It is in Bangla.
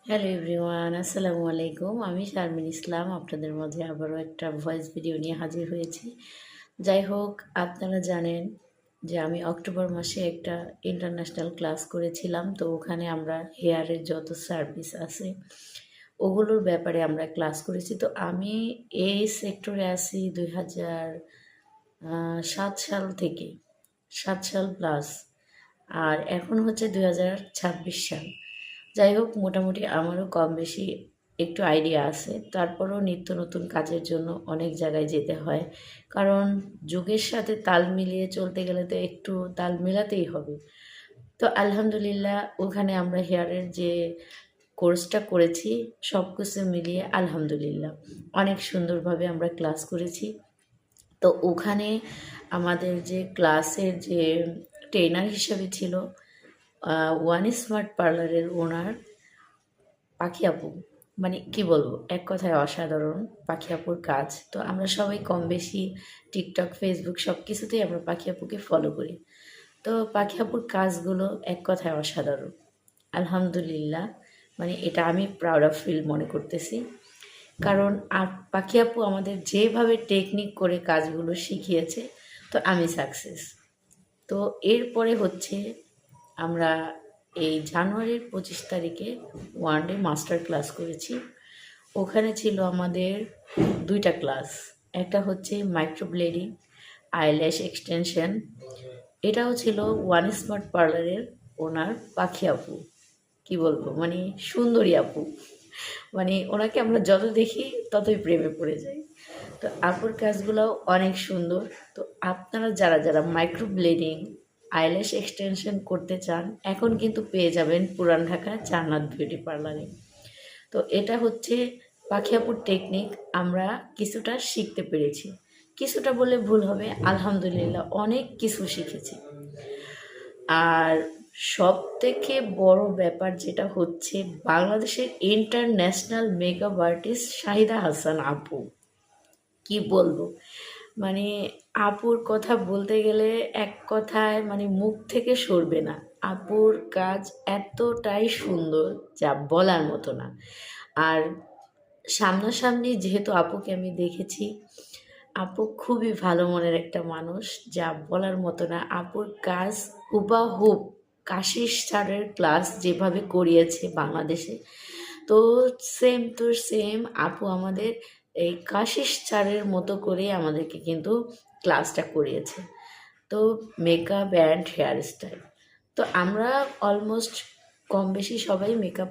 হ্যালো এভরিওয়ান, আসসালামু আলাইকুম। আমি শারমিন ইসলাম আপনাদের মাঝে আবারও একটা ভয়েস ভিডিও নিয়ে হাজির হয়েছি। যাই হোক, আপনারা জানেন যে আমি অক্টোবর মাসে একটা ইন্টারন্যাশনাল ক্লাস করেছিলাম। তো ওখানে আমরা হেয়ারের যত সার্ভিস আছে ওগুলোর ব্যাপারে আমরা ক্লাস করেছি। তো আমি এই সেক্টরে আছি 2007 সাল থেকে, 7 সাল প্লাস। আর এখন হচ্ছে 2026 সাল। যাই হোক, মোটামুটি আমারও কম বেশি একটু আইডিয়া আছে। তারপরেও নিত্য নতুন কাজের জন্য অনেক জায়গায় যেতে হয়, কারণ যুগের সাথে তাল মিলিয়ে চলতে গেলে তো একটু তাল মেলাতেই হবে। তো আলহামদুলিল্লাহ, ওখানে আমরা হেয়ারের যে কোর্সটা করেছি সব কিছু মিলিয়ে আলহামদুলিল্লাহ অনেক সুন্দরভাবে আমরা ক্লাস করেছি। তো ওখানে আমাদের যে ক্লাসের যে ট্রেনার হিসেবে ছিল ওয়ান স্মার্ট পার্লারের ওনার পাখি আপু। মানে কি বলবো, এক কথায় অসাধারণ পাখি আপুর কাজ। তো আমরা সবাই কম বেশি টিকটক, ফেসবুক সব কিছুতেই আমরা পাখি আপুকে ফলো করি। তো পাখি আপুর কাজগুলো এক কথায় অসাধারণ। আলহামদুলিল্লাহ, মানে এটা আমি প্রাউড অফ ফিল মনে করতেছি। কারণ পাখি আপু আমাদের যেভাবে টেকনিক করে কাজগুলো শিখিয়েছে, তো আমি সাকসেস। তো এরপরে হচ্ছে আমরা এই জানুয়ারির 25 তারিখে ওয়ান ডে মাস্টার ক্লাস করেছি। ওখানে ছিল আমাদের দুইটা ক্লাস। একটা হচ্ছে মাইক্রোব্লেডিং, আইল্যাশ এক্সটেনশন। এটাও ছিল ওয়ান স্মার্ট পার্লারের ওনার পাখি আপু। কী বলবো, মানে সুন্দরী আপু। মানে ওনাকে আমরা যত দেখি ততই প্রেমে পড়ে যাই। তো আপুর কাজগুলোও অনেক সুন্দর। তো আপনারা যারা যারা মাইক্রো ব্লেডিং, আইল্যাশ এক্সটেনশন করতে চান, এখন কিন্তু পেয়ে যাবেন পুরান ঢাকা জান্নাত বিউটি পার্লারে। তো এটা হচ্ছে পাখি আপুর টেকনিক। আমরা কিছুটা শিখতে পেরেছি, কিছুটা বলে ভুল হবে, আলহামদুলিল্লাহ অনেক কিছু শিখেছি। আর সব থেকে বড় ব্যাপার যেটা হচ্ছে, বাংলাদেশের international makeup artist Shahida Hasan আপু। কি বলবো, মানে আপুর কথা বলতে গেলে এক কথায় মানে মুখ থেকে সরবে না। আপুর কাজ এতটাই সুন্দর যা বলার মতো না। আর সামনাসামনি যেহেতু আপুকে আমি দেখেছি, আপু খুবই ভালো মনের একটা মানুষ, যা বলার মতো না। আপুর কাজ হুবাহুব কাশিস স্যারের ক্লাস যেভাবে করিয়েছে বাংলাদেশে, তো সেম টু সেম আপু আমাদের এই কাশিস স্যারের মতো করে আমাদেরকে কিন্তু ক্লাসটা করিয়েছে। তো মেকআপ অ্যান্ড হেয়ার স্টাইল, তো আমরা অলমোস্ট কম বেশি সবাই মেকআপ